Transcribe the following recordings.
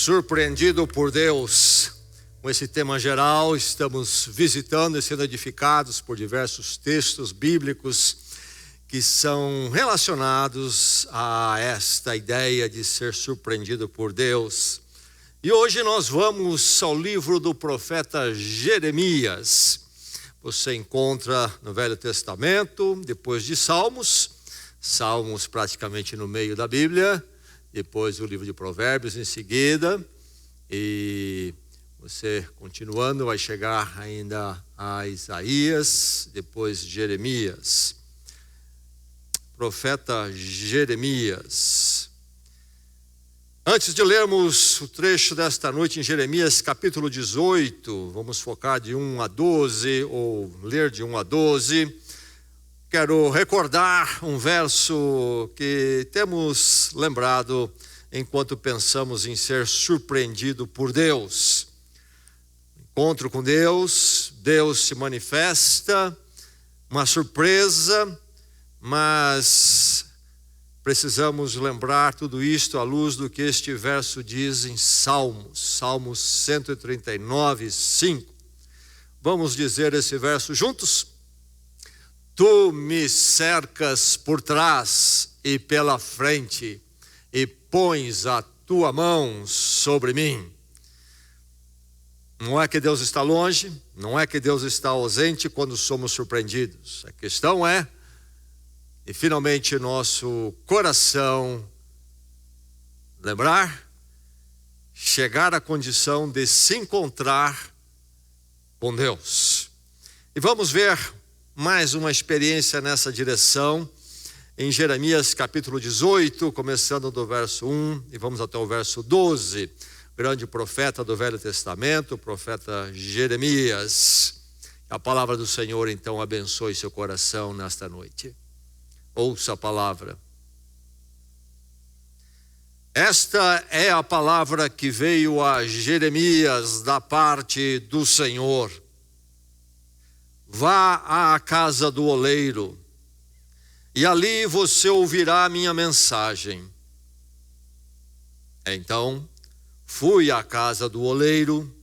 Surpreendido por Deus. Com esse tema geral, estamos visitando e sendo edificados por diversos textos bíblicos que são relacionados a esta ideia de ser surpreendido por Deus. E hoje nós vamos ao livro do profeta Jeremias. Você encontra no Velho Testamento, depois de Salmos praticamente no meio da Bíblia, depois o livro de Provérbios em seguida, e você continuando vai chegar ainda a Isaías, depois Jeremias. Profeta Jeremias. Antes de lermos o trecho desta noite em Jeremias capítulo 18, vamos focar de 1 a 12, ou ler de 1 a 12. Quero recordar um verso que temos lembrado enquanto pensamos em ser surpreendido por Deus. Encontro com Deus, Deus se manifesta, uma surpresa, mas precisamos lembrar tudo isto à luz do que este verso diz em Salmos 139, 5. Vamos dizer esse verso juntos? Tu me cercas por trás e pela frente, e pões a tua mão sobre mim. Não é que Deus está longe, não é que Deus está ausente quando somos surpreendidos. A questão é, e finalmente nosso coração lembrar, chegar à condição de se encontrar com Deus. E vamos ver mais uma experiência nessa direção em Jeremias capítulo 18, começando do verso 1 e vamos até o verso 12. Grande profeta do Velho Testamento, o profeta Jeremias. A palavra do Senhor então abençoe seu coração nesta noite. Ouça a palavra. Esta é a palavra que veio a Jeremias da parte do Senhor. Vá à casa do oleiro, e ali você ouvirá a minha mensagem. Então, fui à casa do oleiro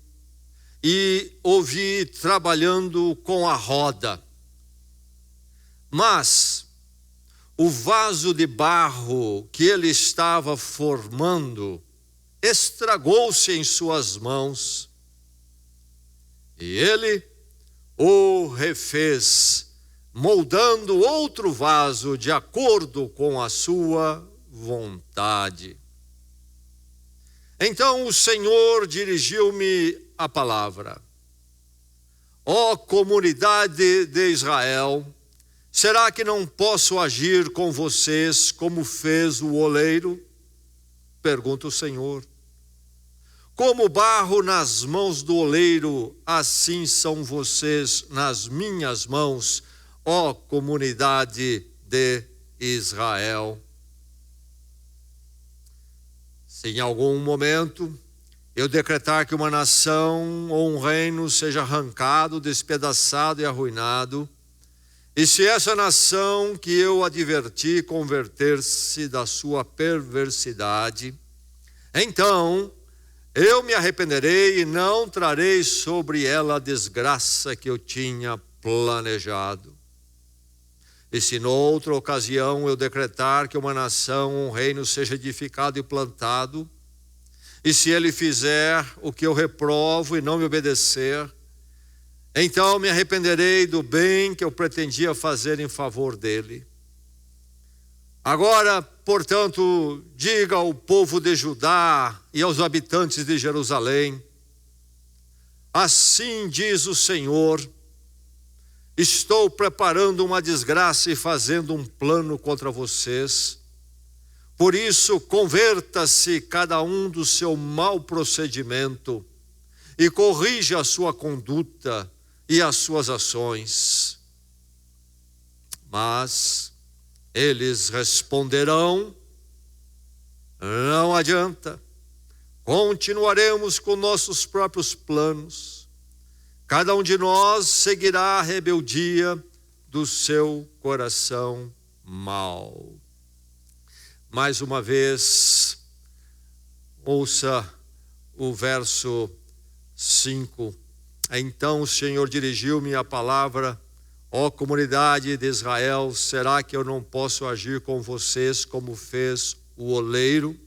e ouvi trabalhando com a roda. Mas o vaso de barro que ele estava formando estragou-se em suas mãos, e ele o refez, moldando outro vaso de acordo com a sua vontade. Então o Senhor dirigiu-me a palavra: ó comunidade de Israel, será que não posso agir com vocês como fez o oleiro? Pergunta o Senhor. Como barro nas mãos do oleiro, assim são vocês nas minhas mãos, ó comunidade de Israel. Se em algum momento eu decretar que uma nação ou um reino seja arrancado, despedaçado e arruinado, e se essa nação que eu adverti converter-se da sua perversidade, então eu me arrependerei e não trarei sobre ela a desgraça que eu tinha planejado. E se noutra ocasião eu decretar que uma nação, um reino seja edificado e plantado, e se ele fizer o que eu reprovo e não me obedecer, então me arrependerei do bem que eu pretendia fazer em favor dele. Agora, portanto, diga ao povo de Judá e aos habitantes de Jerusalém: assim diz o Senhor, estou preparando uma desgraça e fazendo um plano contra vocês. Por isso, converta-se cada um do seu mau procedimento e corrija a sua conduta e as suas ações. Mas eles responderão: não adianta, continuaremos com nossos próprios planos. Cada um de nós seguirá a rebeldia do seu coração mau. Mais uma vez, ouça o verso 5. Então o Senhor dirigiu-me a palavra: ó comunidade de Israel, será que eu não posso agir com vocês como fez o oleiro?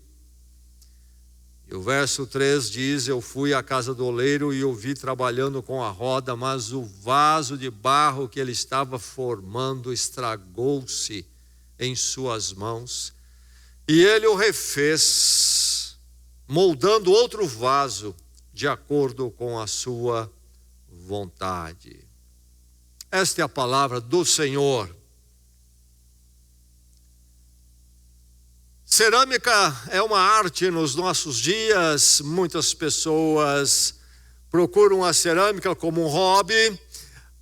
E o verso 3 diz: eu fui à casa do oleiro e o vi trabalhando com a roda, mas o vaso de barro que ele estava formando estragou-se em suas mãos. E ele o refez, moldando outro vaso de acordo com a sua vontade. Esta é a palavra do Senhor. Cerâmica é uma arte nos nossos dias. Muitas pessoas procuram a cerâmica como um hobby,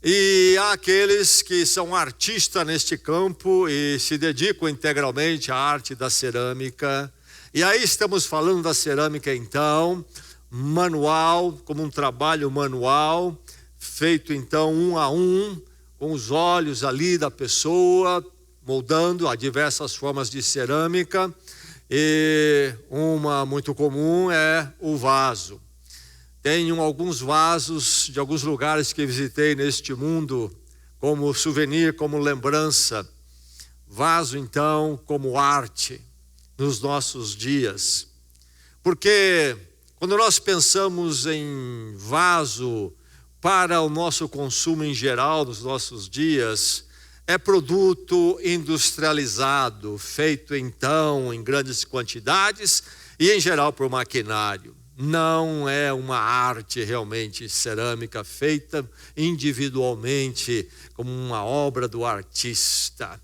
e há aqueles que são artistas neste campo e se dedicam integralmente à arte da cerâmica. E aí estamos falando da cerâmica então, manual, como um trabalho manual, feito então um a um, com os olhos ali da pessoa, moldando a diversas formas de cerâmica. E uma muito comum é o vaso. Tenho alguns vasos de alguns lugares que visitei neste mundo, como souvenir, como lembrança. Vaso, então, como arte nos nossos dias. Porque quando nós pensamos em vaso para o nosso consumo em geral nos nossos dias, é produto industrializado, feito então em grandes quantidades e em geral por maquinário. Não é uma arte realmente cerâmica feita individualmente como uma obra do artista.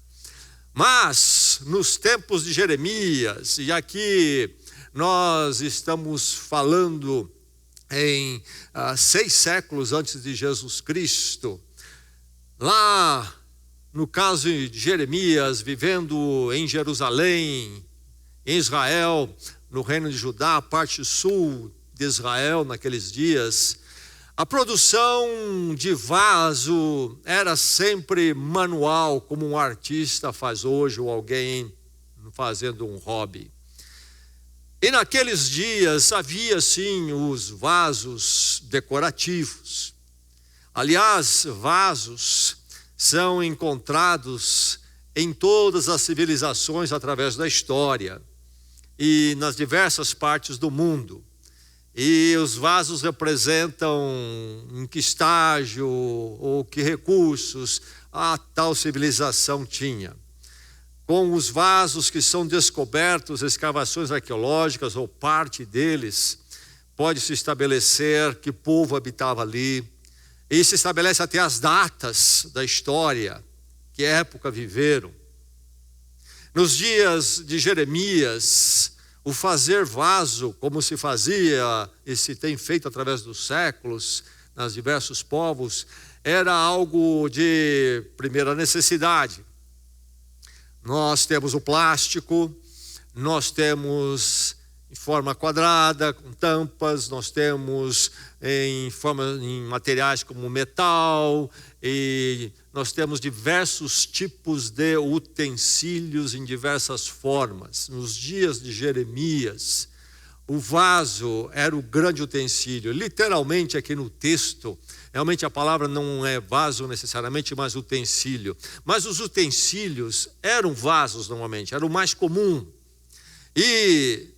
Mas nos tempos de Jeremias, e aqui nós estamos falando em 6 séculos antes de Jesus Cristo, lá no caso de Jeremias, vivendo em Jerusalém, em Israel, no reino de Judá, a parte sul de Israel naqueles dias, a produção de vaso era sempre manual, como um artista faz hoje, ou alguém fazendo um hobby. E naqueles dias havia sim os vasos decorativos. Aliás, vasos são encontrados em todas as civilizações através da história e nas diversas partes do mundo. E os vasos representam em que estágio ou que recursos a tal civilização tinha. Com os vasos que são descobertos, escavações arqueológicas ou parte deles, pode-se estabelecer que povo habitava ali. E se estabelece até as datas da história, que época viveram. Nos dias de Jeremias, o fazer vaso, como se fazia e se tem feito através dos séculos, nas diversos povos, era algo de primeira necessidade. Nós temos o plástico, nós temos em forma quadrada, com tampas, nós temos em materiais como metal, e nós temos diversos tipos de utensílios em diversas formas. Nos dias de Jeremias, o vaso era o grande utensílio. Literalmente aqui no texto, realmente a palavra não é vaso necessariamente, mas utensílio. Mas os utensílios eram vasos normalmente, era o mais comum. E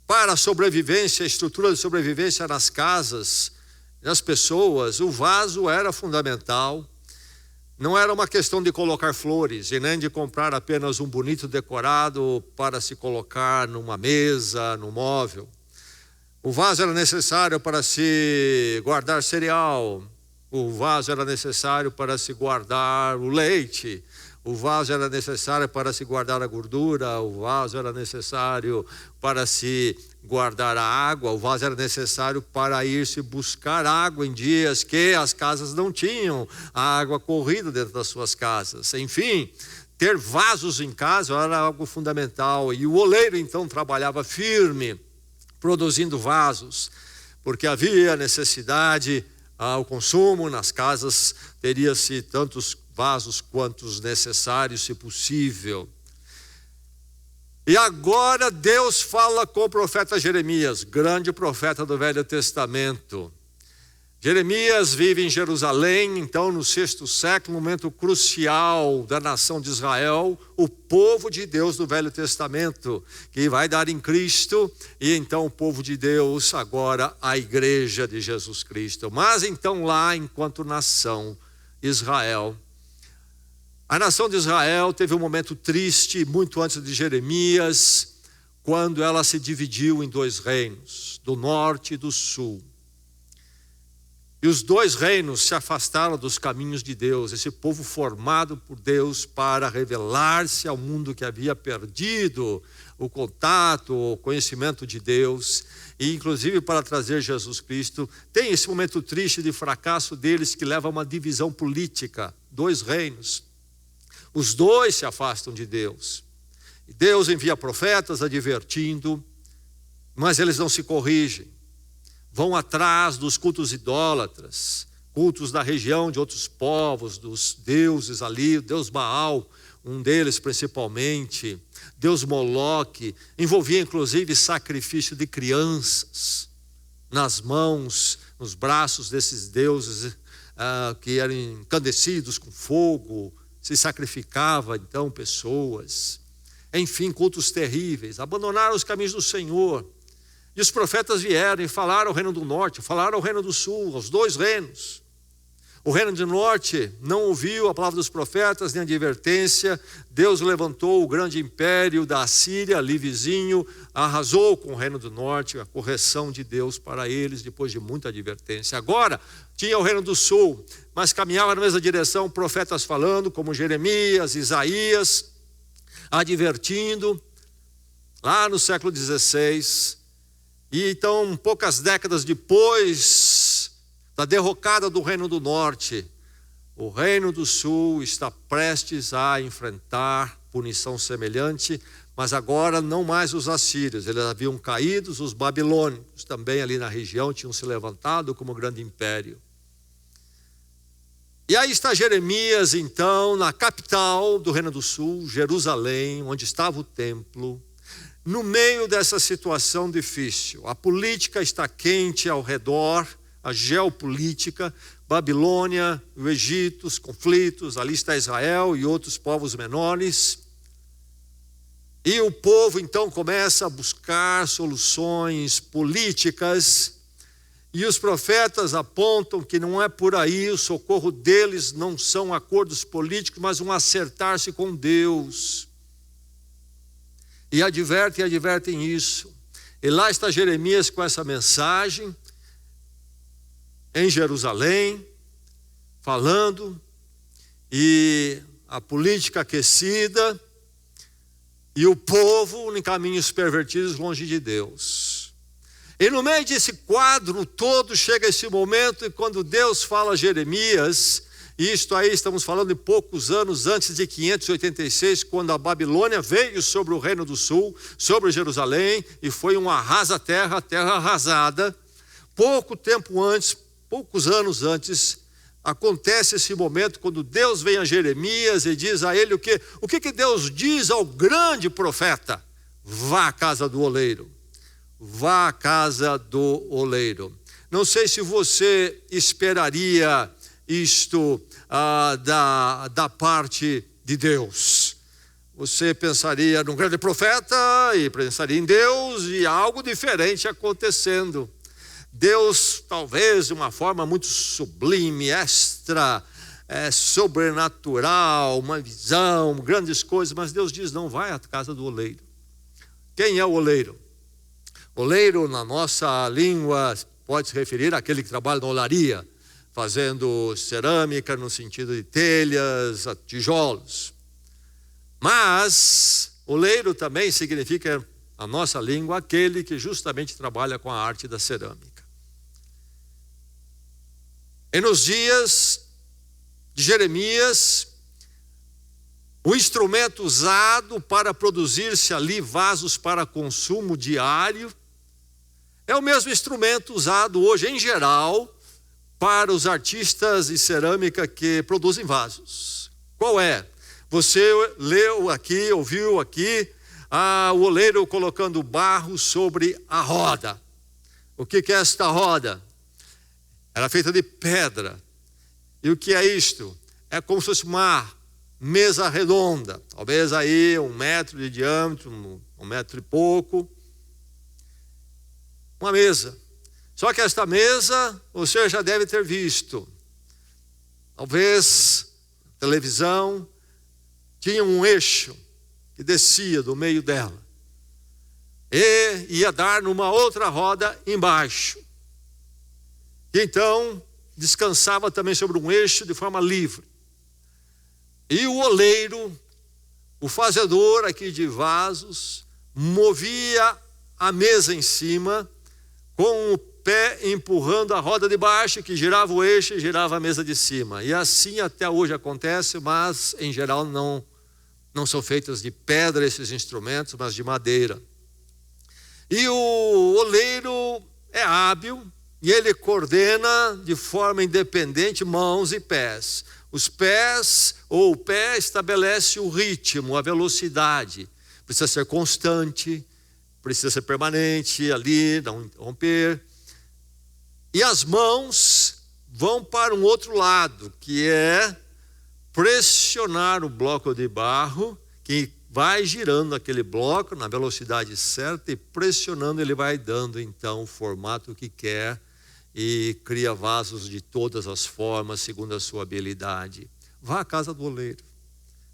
para a sobrevivência, a estrutura de sobrevivência nas casas, nas pessoas, o vaso era fundamental. Não era uma questão de colocar flores e nem de comprar apenas um bonito decorado para se colocar numa mesa, num móvel. O vaso era necessário para se guardar cereal. O vaso era necessário para se guardar o leite. O vaso era necessário para se guardar a gordura, o vaso era necessário para se guardar a água, o vaso era necessário para ir se buscar água em dias que as casas não tinham a água corrida dentro das suas casas. Enfim, ter vasos em casa era algo fundamental. E o oleiro então trabalhava firme, produzindo vasos, porque havia necessidade ao consumo. Nas casas teria-se tantos vasos quantos necessários, se possível. E agora Deus fala com o profeta Jeremias, grande profeta do Velho Testamento. Jeremias vive em Jerusalém, então no 6º século, momento crucial da nação de Israel, o povo de Deus do Velho Testamento, que vai dar em Cristo, e então o povo de Deus, agora a igreja de Jesus Cristo. Mas então lá, enquanto nação, Israel, a nação de Israel teve um momento triste, muito antes de Jeremias, quando ela se dividiu em 2 reinos, do norte e do sul. E os 2 reinos se afastaram dos caminhos de Deus, esse povo formado por Deus para revelar-se ao mundo que havia perdido o contato, o conhecimento de Deus, e inclusive para trazer Jesus Cristo. Tem esse momento triste de fracasso deles que leva a uma divisão política, 2 reinos. Os 2 se afastam de Deus. E Deus envia profetas advertindo, mas eles não se corrigem. Vão atrás dos cultos idólatras, cultos da região de outros povos, dos deuses ali, o Deus Baal, um deles principalmente, Deus Moloque, envolvia inclusive sacrifício de crianças nas mãos, nos braços desses deuses que eram encandecidos com fogo, se sacrificava então pessoas, enfim, cultos terríveis, abandonaram os caminhos do Senhor. E os profetas vieram e falaram ao reino do norte, falaram ao reino do sul, aos 2 reinos. O reino do norte não ouviu a palavra dos profetas, nem a advertência. Deus levantou o grande império da Assíria, ali vizinho, arrasou com o reino do norte, a correção de Deus para eles, depois de muita advertência. Agora, tinha o reino do sul, mas caminhava na mesma direção, profetas falando, como Jeremias, Isaías, advertindo, lá no século XVI. E então, poucas décadas depois da derrocada do reino do norte, o reino do sul está prestes a enfrentar punição semelhante, mas agora não mais os assírios, eles haviam caído, os babilônicos também ali na região tinham se levantado como grande império. E aí está Jeremias então na capital do reino do sul, Jerusalém, onde estava o templo. No meio dessa situação difícil, a política está quente ao redor, a geopolítica, Babilônia, o Egito, os conflitos, ali está Israel e outros povos menores. E o povo então começa a buscar soluções políticas, e os profetas apontam que não é por aí, o socorro deles não são acordos políticos, mas um acertar-se com Deus. E advertem isso. E lá está Jeremias com essa mensagem, em Jerusalém, falando, e a política aquecida, e o povo em caminhos pervertidos longe de Deus. E no meio desse quadro todo chega esse momento, e quando Deus fala a Jeremias, isto aí estamos falando de poucos anos antes de 586, quando a Babilônia veio sobre o reino do sul, sobre Jerusalém, e foi um arrasa-terra, terra arrasada. Pouco tempo antes, poucos anos antes, acontece esse momento quando Deus vem a Jeremias e diz a ele o quê? O que Deus diz ao grande profeta? Vá à casa do oleiro. Vá à casa do oleiro. Não sei se você esperaria isto da parte de Deus. Você pensaria num grande profeta e pensaria em Deus e algo diferente acontecendo. Deus, talvez de uma forma muito sublime, sobrenatural, uma visão, grandes coisas, mas Deus diz, não, vai à casa do oleiro. Quem é o oleiro? Oleiro, na nossa língua, pode se referir àquele que trabalha na olaria, fazendo cerâmica no sentido de telhas, tijolos. Mas oleiro também significa, na nossa língua, aquele que justamente trabalha com a arte da cerâmica. E nos dias de Jeremias, o instrumento usado para produzir-se ali vasos para consumo diário é o mesmo instrumento usado hoje em geral para os artistas de cerâmica que produzem vasos. Qual é? Você leu aqui, ouviu aqui o oleiro colocando barro sobre a roda. O que é esta roda? Era feita de pedra. E o que é isto? É como se fosse uma mesa redonda, talvez aí 1 metro de diâmetro, 1 metro e pouco. Uma mesa. Só que esta mesa, você já deve ter visto. Talvez televisão, tinha um eixo que descia do meio dela. E ia dar numa outra roda embaixo. E então descansava também sobre um eixo de forma livre. E o oleiro, o fazedor aqui de vasos, movia a mesa em cima, com o pé empurrando a roda de baixo, que girava o eixo e girava a mesa de cima. E assim até hoje acontece, mas em geral não são feitos de pedra esses instrumentos, mas de madeira. E o oleiro é hábil e ele coordena de forma independente mãos e pés. Os pés, ou o pé, estabelece o ritmo, a velocidade. Precisa ser constante, precisa ser permanente ali, não interromper. E as mãos vão para um outro lado, que é pressionar o bloco de barro, que vai girando aquele bloco na velocidade certa e pressionando ele vai dando então o formato que quer e cria vasos de todas as formas segundo a sua habilidade. Vá à casa do oleiro,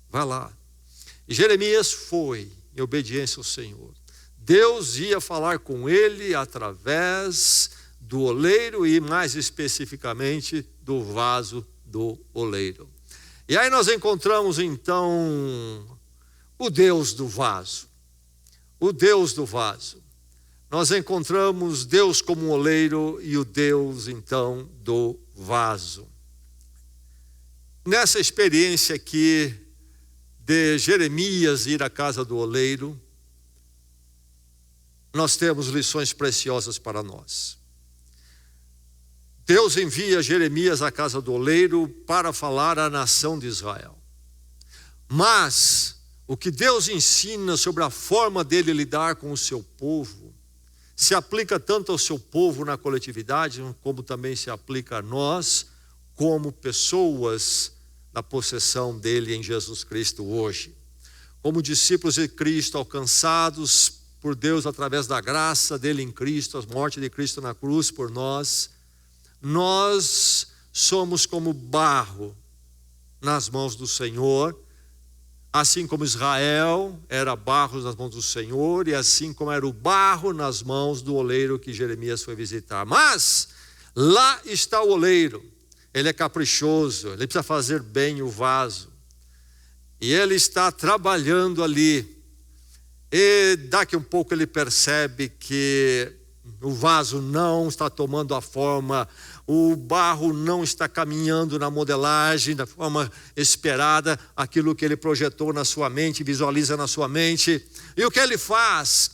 vá lá. E Jeremias foi em obediência ao Senhor. Deus ia falar com ele através do oleiro e mais especificamente do vaso do oleiro. E aí nós encontramos então o Deus do vaso. O Deus do vaso. Nós encontramos Deus como um oleiro e o Deus então do vaso. Nessa experiência aqui de Jeremias ir à casa do oleiro, nós temos lições preciosas para nós. Deus envia Jeremias à casa do oleiro para falar à nação de Israel. Mas o que Deus ensina sobre a forma dele lidar com o seu povo se aplica tanto ao seu povo na coletividade, como também se aplica a nós, como pessoas na possessão dele em Jesus Cristo hoje. Como discípulos de Cristo alcançados por Deus através da graça dele em Cristo, a morte de Cristo na cruz por nós, nós somos como barro nas mãos do Senhor, assim como Israel era barro nas mãos do Senhor, e assim como era o barro nas mãos do oleiro que Jeremias foi visitar. Mas lá está o oleiro, ele é caprichoso, ele precisa fazer bem o vaso, e ele está trabalhando ali, e daqui um pouco ele percebe que o vaso não está tomando a forma, o barro não está caminhando na modelagem da forma esperada, aquilo que ele projetou na sua mente, visualiza na sua mente. E o que ele faz?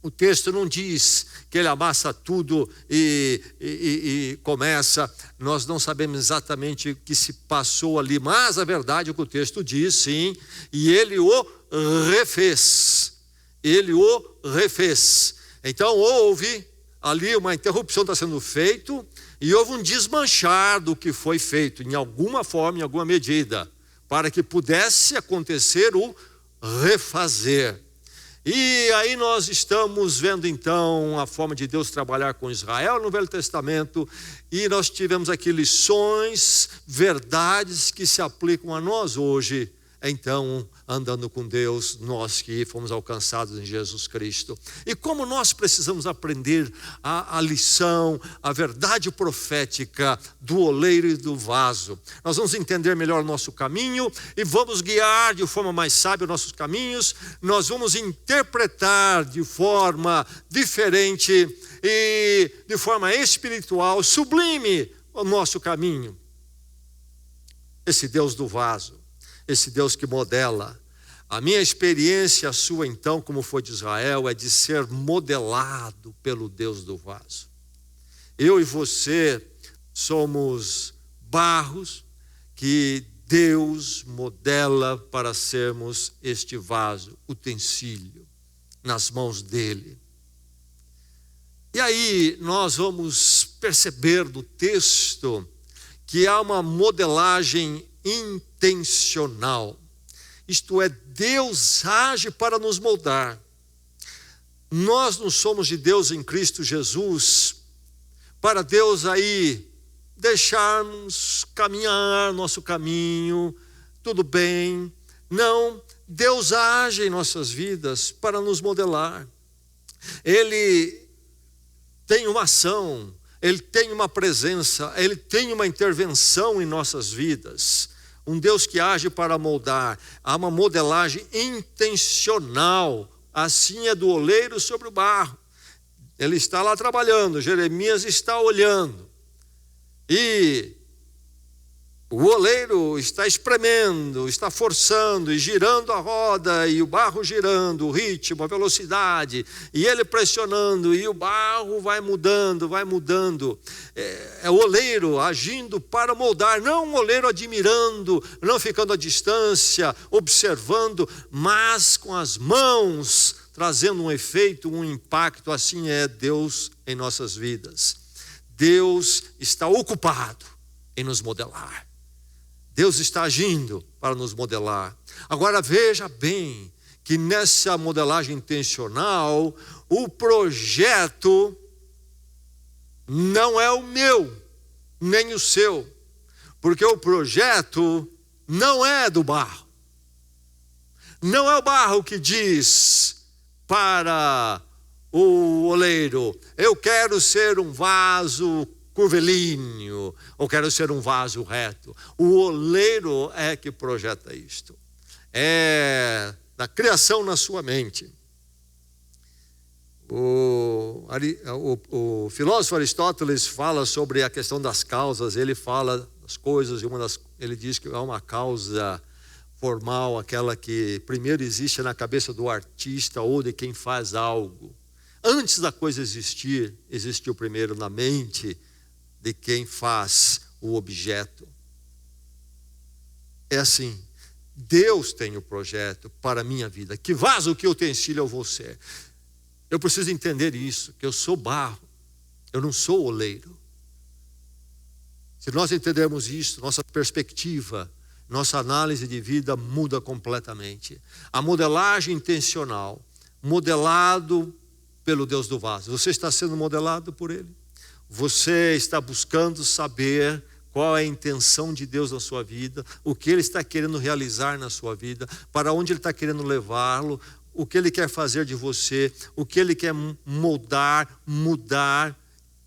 O texto não diz que ele amassa tudo e começa. Nós não sabemos exatamente o que se passou ali, mas a verdade é que o texto diz, sim, e ele o refez. Ele o refez. Então houve ali uma interrupção está sendo feito e houve um desmanchar do que foi feito em alguma forma, em alguma medida, para que pudesse acontecer o refazer. E aí nós estamos vendo então a forma de Deus trabalhar com Israel no Velho Testamento, e nós tivemos aqui lições, verdades que se aplicam a nós hoje, então andando com Deus, nós que fomos alcançados em Jesus Cristo. E como nós precisamos aprender a lição, a verdade profética do oleiro e do vaso. Nós vamos entender melhor o nosso caminho e vamos guiar de forma mais sábia os nossos caminhos. Nós vamos interpretar de forma diferente e de forma espiritual, sublime, o nosso caminho. Esse Deus do vaso, esse Deus que modela. A minha experiência, a sua então, como foi de Israel, é de ser modelado pelo Deus do vaso. Eu e você somos barros que Deus modela para sermos este vaso, utensílio. nas mãos dele. E aí nós vamos perceber do texto que há uma modelagem intencional. Isto é, Deus age para nos moldar. Nós não somos de Deus em Cristo Jesus para Deus aí deixarmos caminhar nosso caminho, tudo bem. Não, Deus age em nossas vidas para nos modelar. Ele tem uma ação, Ele tem uma presença, Ele tem uma intervenção em nossas vidas. Um Deus que age para moldar. Há uma modelagem intencional. Assim é do oleiro sobre o barro. Ele está lá trabalhando, Jeremias está olhando. E o oleiro está espremendo, está forçando e girando a roda, e o barro girando, o ritmo, a velocidade, e ele pressionando, e o barro vai mudando, vai mudando. É o oleiro agindo para moldar, não o oleiro admirando, não ficando à distância, observando, mas com as mãos, trazendo um efeito, um impacto. Assim é Deus em nossas vidas. Deus está ocupado em nos modelar. Deus está agindo para nos modelar. Agora veja bem que nessa modelagem intencional, o projeto não é o meu, nem o seu. Porque o projeto não é do barro. Não é o barro que diz para o oleiro: eu quero ser um vaso curvilíneo, ou quero ser um vaso reto. O oleiro é que projeta isto. É da criação na sua mente. O filósofo Aristóteles fala sobre a questão das causas. Ele fala das coisas, ele diz que há uma causa formal, aquela que primeiro existe na cabeça do artista ou de quem faz algo. Antes da coisa existir, existiu primeiro na mente de quem faz o objeto. É assim, Deus tem o projeto para a minha vida. Que vaso, que utensílio eu vou ser? Eu preciso entender isso, que eu sou barro, eu não sou oleiro. Se nós entendermos isso, nossa perspectiva, nossa análise de vida muda completamente. A modelagem intencional, modelado pelo Deus do vaso. Você está sendo modelado por Ele? Você está buscando saber qual é a intenção de Deus na sua vida, o que Ele está querendo realizar na sua vida, para onde Ele está querendo levá-lo, o que Ele quer fazer de você, o que Ele quer moldar, mudar,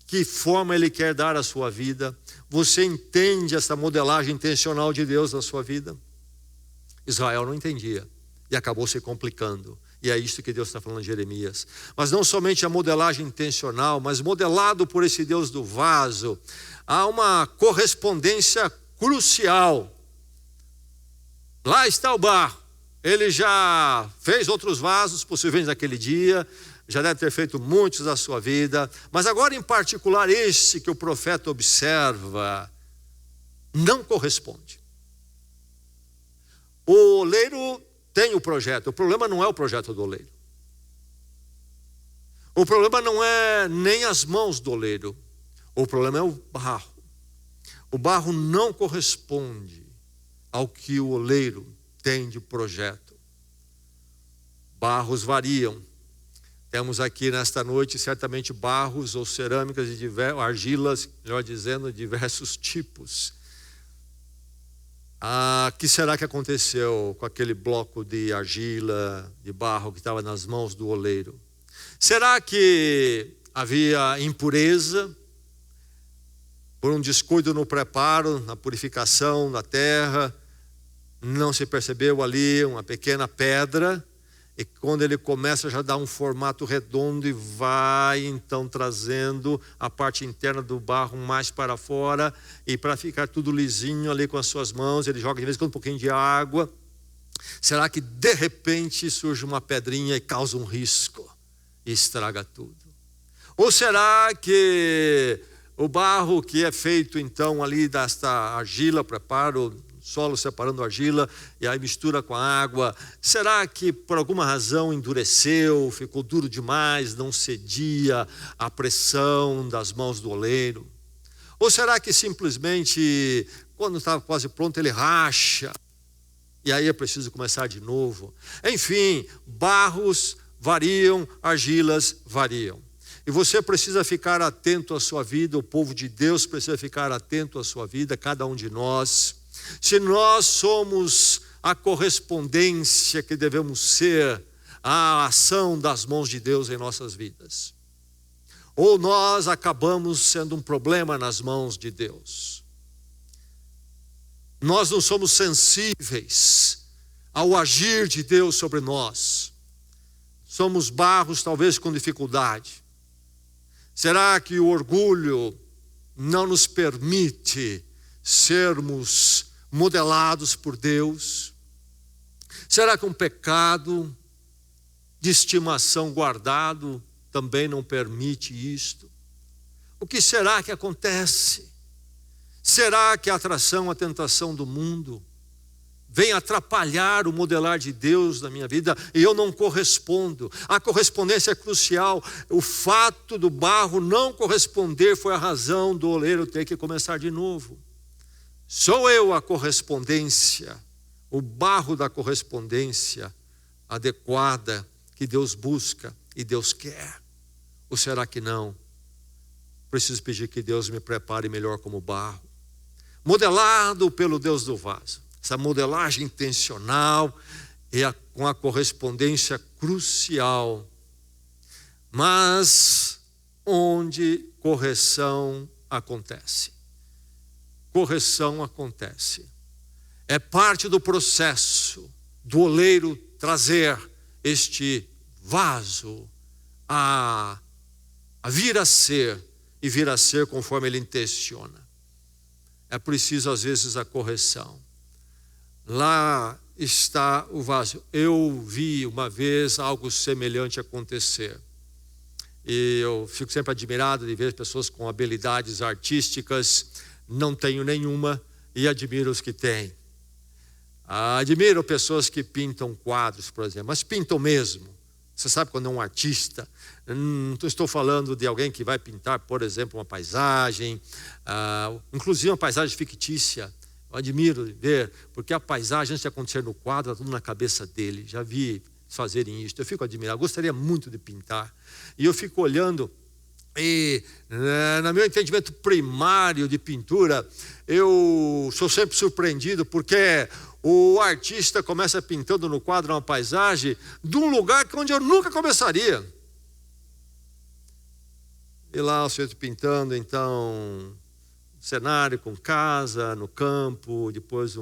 que forma Ele quer dar à sua vida. Você entende essa modelagem intencional de Deus na sua vida? Israel não entendia e acabou se complicando. E é isso que Deus está falando em Jeremias. Mas não somente a modelagem intencional, mas modelado por esse Deus do vaso, há uma correspondência crucial. Lá está o barro. Ele já fez outros vasos, possivelmente naquele dia, já deve ter feito muitos da sua vida, mas agora em particular esse que o profeta observa, não corresponde. O oleiro tem o projeto. O problema não é o projeto do oleiro. O problema não é nem as mãos do oleiro. O problema é o barro. O barro não corresponde ao que o oleiro tem de projeto. Barros variam. Temos aqui nesta noite certamente barros ou cerâmicas de argilas, melhor dizendo, diversos tipos. O que será que aconteceu com aquele bloco de argila, de barro que estava nas mãos do oleiro? Será que havia impureza por um descuido no preparo, na purificação da terra? Não se percebeu ali uma pequena pedra, e quando ele começa já dá um formato redondo e vai então trazendo a parte interna do barro mais para fora, e para ficar tudo lisinho ali com as suas mãos, ele joga de vez em quando um pouquinho de água. Será que de repente surge uma pedrinha e causa um risco e estraga tudo? Ou será que o barro que é feito então ali desta argila, preparo solo separando argila, e aí mistura com a água. Será que por alguma razão endureceu, ficou duro demais, não cedia à pressão das mãos do oleiro? Ou será que simplesmente, quando estava quase pronto, ele racha, e aí é preciso começar de novo? Enfim, barros variam, argilas variam. E você precisa ficar atento à sua vida, o povo de Deus precisa ficar atento à sua vida, cada um de nós. Se nós somos a correspondência que devemos ser à ação das mãos de Deus em nossas vidas, ou nós acabamos sendo um problema nas mãos de Deus. Nós não somos sensíveis ao agir de Deus sobre nós. Somos barros talvez com dificuldade. Será que o orgulho não nos permite sermos modelados por Deus? Será que um pecado de estimação guardado também não permite isto? O que será que acontece? Será que a atração, a tentação do mundo vem atrapalhar o modelar de Deus na minha vida e eu não correspondo? A correspondência é crucial. O fato do barro não corresponder foi a razão do oleiro ter que começar de novo. Sou eu a correspondência, o barro da correspondência adequada que Deus busca e Deus quer? Ou será que não? Preciso pedir que Deus me prepare melhor como barro, modelado pelo Deus do vaso. Essa modelagem intencional é com a correspondência crucial, mas onde correção acontece. Correção acontece. É parte do processo do oleiro trazer este vaso a vir a ser, e vir a ser conforme ele intenciona. É preciso às vezes a correção. Lá está o vaso. Eu vi uma vez algo semelhante acontecer. E eu fico sempre admirado de ver pessoas com habilidades artísticas. Não tenho nenhuma e admiro os que têm. Admiro pessoas que pintam quadros, por exemplo, mas pintam mesmo. Você sabe quando é um artista. Não estou falando de alguém que vai pintar, por exemplo, uma paisagem, inclusive uma paisagem fictícia. Eu admiro ver, porque a paisagem, antes de acontecer no quadro, está tudo na cabeça dele. Já vi fazerem isso. Eu fico admirado. Eu gostaria muito de pintar. E eu fico olhando, e no meu entendimento primário de pintura, eu sou sempre surpreendido, porque o artista começa pintando no quadro uma paisagem de um lugar onde eu nunca começaria. E lá o sujeito pintando, então, cenário com casa, no campo, depois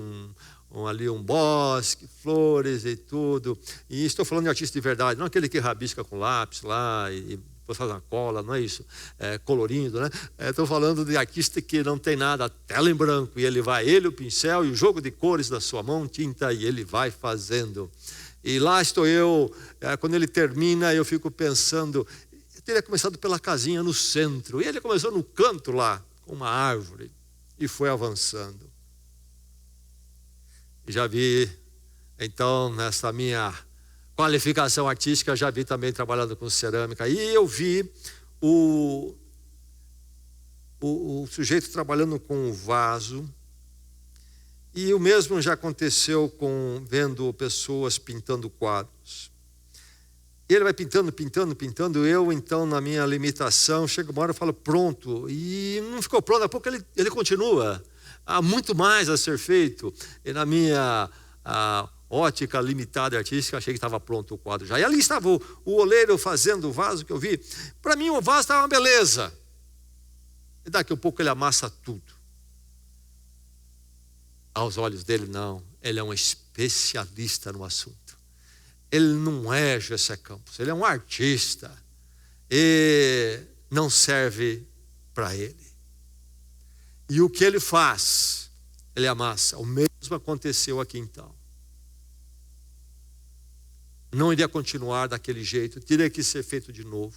ali um bosque, flores e tudo. E estou falando de artista de verdade, não aquele que rabisca com lápis lá e depois faz uma cola, não é isso, colorindo, né? Estou falando de artista que não tem nada, tela em branco, e ele, o pincel e o jogo de cores da sua mão, tinta, e ele vai fazendo. E lá estou eu, quando ele termina, eu fico pensando, eu teria começado pela casinha no centro, e ele começou no canto lá, com uma árvore, e foi avançando. E já vi, então, nessa minha qualificação artística, já vi também trabalhando com cerâmica, e eu vi o sujeito trabalhando com o vaso, e o mesmo já aconteceu vendo pessoas pintando quadros. Ele vai pintando, eu então na minha limitação, chega uma hora e falo pronto, e não ficou pronto, daqui a pouco ele continua, há muito mais a ser feito, e na minha ótica limitada e artística, achei que estava pronto o quadro já, e ali estava o oleiro fazendo o vaso que eu vi. Para mim o vaso estava uma beleza, e daqui a pouco ele amassa tudo. Aos olhos dele não, ele é um especialista no assunto. Ele não é José Campos, ele é um artista, e não serve para ele. E o que ele faz, ele amassa. O mesmo aconteceu aqui então. Não iria continuar daquele jeito, teria que ser feito de novo.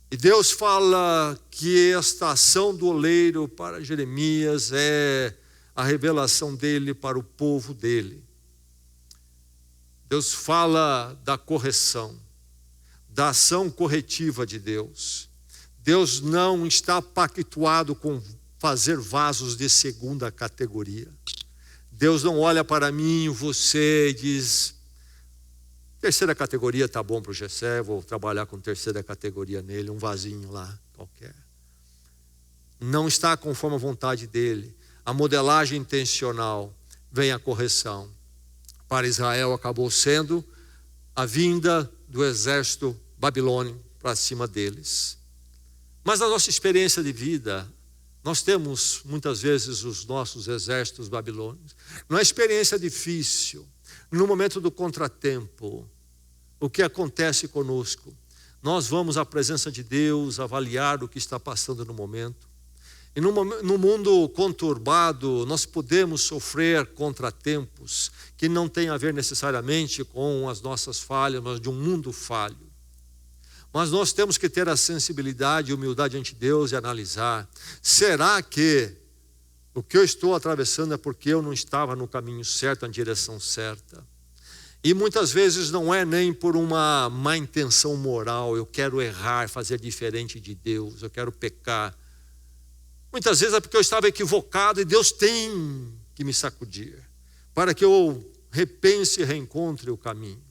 E Deus fala que esta ação do oleiro para Jeremias é a revelação dele para o povo dele. Deus fala da correção, da ação corretiva de Deus. Deus não está pactuado com fazer vasos de segunda categoria. Deus não olha para mim, você, e diz: terceira categoria está bom para o Gessé, vou trabalhar com terceira categoria nele, um vasinho lá qualquer. Não está conforme a vontade dele. A modelagem intencional, vem a correção. Para Israel acabou sendo a vinda do exército babilônico para cima deles. Mas na nossa experiência de vida, nós temos muitas vezes os nossos exércitos babilônicos. Numa experiência difícil, no momento do contratempo, o que acontece conosco? Nós vamos à presença de Deus, avaliar o que está passando no momento. E no mundo conturbado, nós podemos sofrer contratempos que não têm a ver necessariamente com as nossas falhas, mas de um mundo falho. Mas nós temos que ter a sensibilidade e humildade ante Deus e analisar: será que o que eu estou atravessando é porque eu não estava no caminho certo, na direção certa? E muitas vezes não é nem por uma má intenção moral, eu quero errar, fazer diferente de Deus, eu quero pecar. Muitas vezes é porque eu estava equivocado e Deus tem que me sacudir, para que eu repense e reencontre o caminho.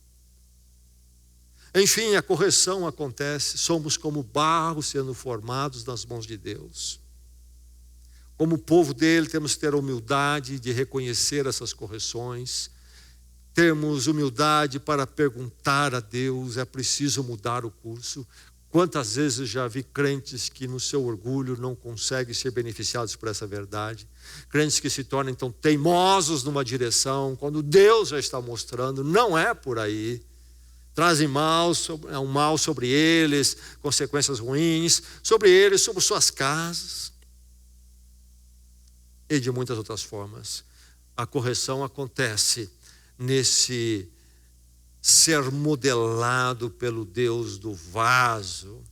Enfim, a correção acontece, somos como barro sendo formados nas mãos de Deus. Como povo dele, temos que ter a humildade de reconhecer essas correções, termos humildade para perguntar a Deus: é preciso mudar o curso? Quantas vezes já vi crentes que no seu orgulho não conseguem ser beneficiados por essa verdade, crentes que se tornam então teimosos numa direção, quando Deus já está mostrando, não é por aí. Trazem um mal sobre eles, consequências ruins, sobre eles, sobre suas casas. E de muitas outras formas. A correção acontece nesse ser modelado pelo Deus do vaso.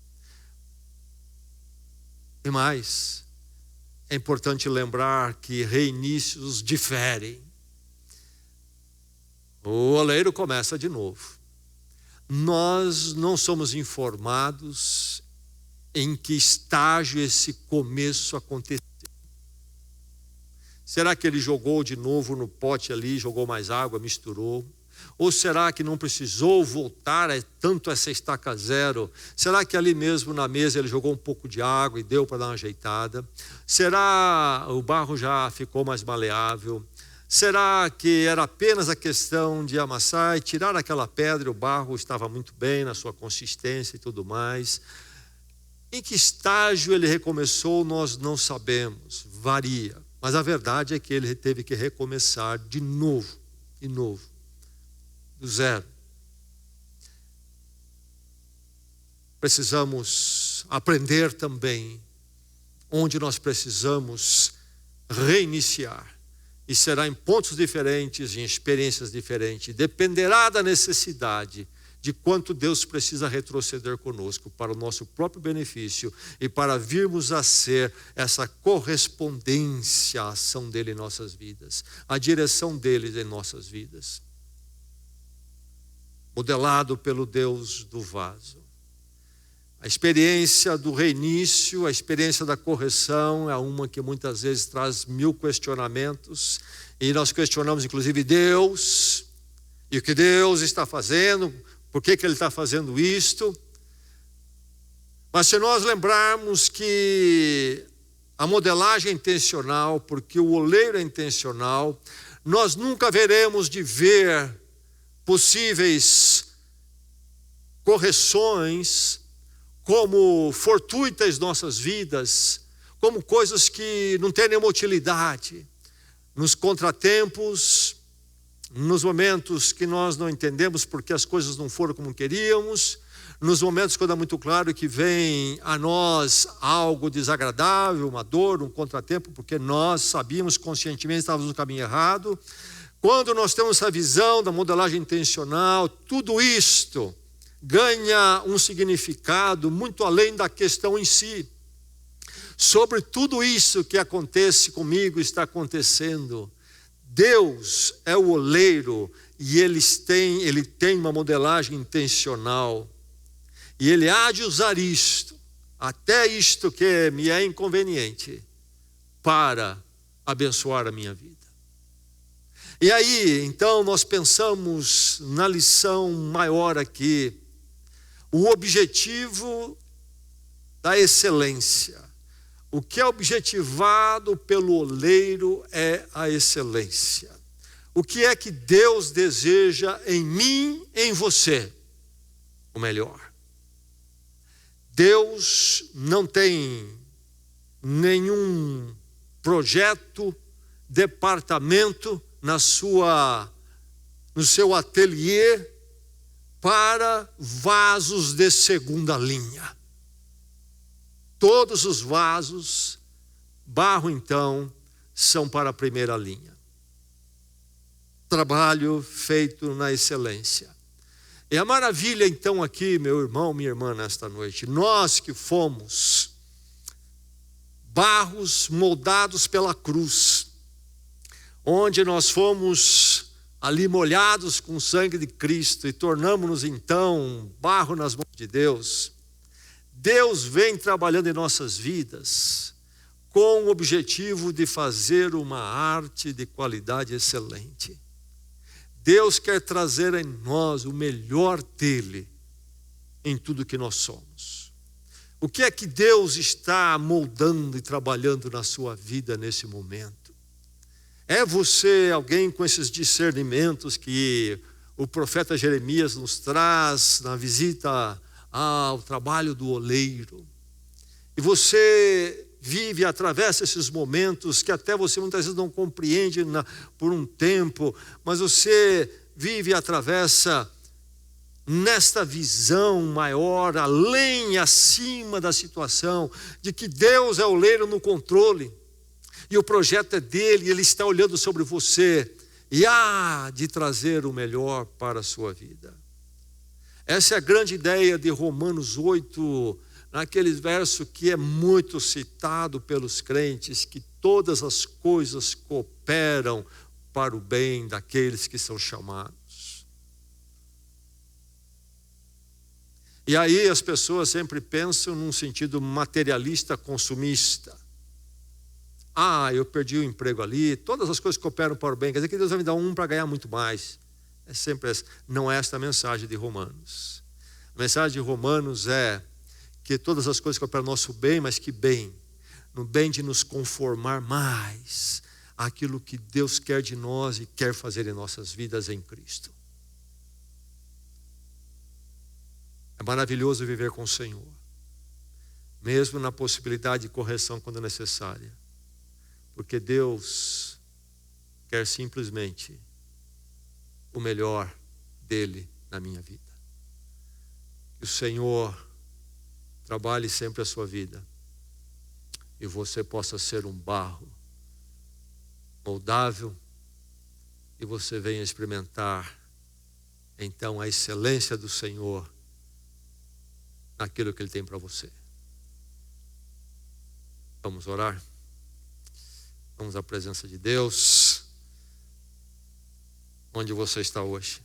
E mais, é importante lembrar que reinícios diferem. O oleiro começa de novo. Nós não somos informados em que estágio esse começo aconteceu. Será que ele jogou de novo no pote ali, jogou mais água, misturou? Ou será que não precisou voltar tanto essa estaca zero? Será que ali mesmo na mesa ele jogou um pouco de água e deu para dar uma ajeitada? Será o barro já ficou mais maleável? Será que era apenas a questão de amassar e tirar aquela pedra e o barro estava muito bem na sua consistência e tudo mais? Em que estágio ele recomeçou, nós não sabemos, varia. Mas a verdade é que ele teve que recomeçar de novo, do zero. Precisamos aprender também onde nós precisamos reiniciar. E será em pontos diferentes, em experiências diferentes. Dependerá da necessidade de quanto Deus precisa retroceder conosco para o nosso próprio benefício e para virmos a ser essa correspondência à ação dele em nossas vidas, a direção dele em nossas vidas. Modelado pelo Deus do vaso. A experiência do reinício, a experiência da correção é uma que muitas vezes traz 1000 questionamentos e nós questionamos inclusive Deus e o que Deus está fazendo, por que Ele está fazendo isto. Mas se nós lembrarmos que a modelagem é intencional, porque o oleiro é intencional, nós nunca veremos de ver possíveis correções como fortuitas nossas vidas, como coisas que não têm nenhuma utilidade. Nos contratempos, nos momentos que nós não entendemos porque as coisas não foram como queríamos, nos momentos quando é muito claro que vem a nós algo desagradável, uma dor, um contratempo, porque nós sabíamos conscientemente que estávamos no caminho errado. Quando nós temos essa visão da modelagem intencional, tudo isto ganha um significado muito além da questão em si. Sobre tudo isso que acontece comigo, está acontecendo, Deus é o oleiro e Ele tem uma modelagem intencional. E Ele há de usar isto, até isto que me é inconveniente, para abençoar a minha vida. E aí, então, nós pensamos na lição maior aqui, o objetivo da excelência. O que é objetivado pelo oleiro é a excelência. O que é que Deus deseja em mim, em você? O melhor. Deus não tem nenhum projeto, departamento no seu ateliê para vasos de segunda linha. Todos os vasos, barro então, são para a primeira linha. Trabalho feito na excelência. E a maravilha então aqui, meu irmão, minha irmã, nesta noite, nós que fomos barros moldados pela cruz, onde nós fomos ali molhados com o sangue de Cristo e tornamos-nos então barro nas mãos de Deus. Deus vem trabalhando em nossas vidas com o objetivo de fazer uma arte de qualidade excelente. Deus quer trazer em nós o melhor dele em tudo que nós somos. O que é que Deus está moldando e trabalhando na sua vida nesse momento? É você alguém com esses discernimentos que o profeta Jeremias nos traz na visita ao trabalho do oleiro? E você vive, atravessa esses momentos que até você muitas vezes não compreende por um tempo, mas você vive e atravessa nesta visão maior, além e acima da situação, de que Deus é o oleiro no controle, e o projeto é dele, e ele está olhando sobre você, e há de trazer o melhor para a sua vida. Essa é a grande ideia de Romanos 8, naquele verso que é muito citado pelos crentes, que todas as coisas cooperam para o bem daqueles que são chamados. E aí as pessoas sempre pensam num sentido materialista, consumista. Eu perdi o emprego ali, todas as coisas cooperam para o bem, quer dizer que Deus vai me dar para ganhar muito mais. É sempre essa. Não é esta a mensagem de Romanos. A mensagem de Romanos é que todas as coisas cooperam para o nosso bem, mas que bem, no bem de nos conformar mais àquilo que Deus quer de nós e quer fazer em nossas vidas em Cristo. É maravilhoso viver com o Senhor, mesmo na possibilidade de correção quando necessária, porque Deus quer simplesmente o melhor dele na minha vida. Que o Senhor trabalhe sempre a sua vida e você possa ser um barro moldável e você venha experimentar então a excelência do Senhor naquilo que Ele tem para você. Vamos orar? Vamos à presença de Deus. Onde você está hoje?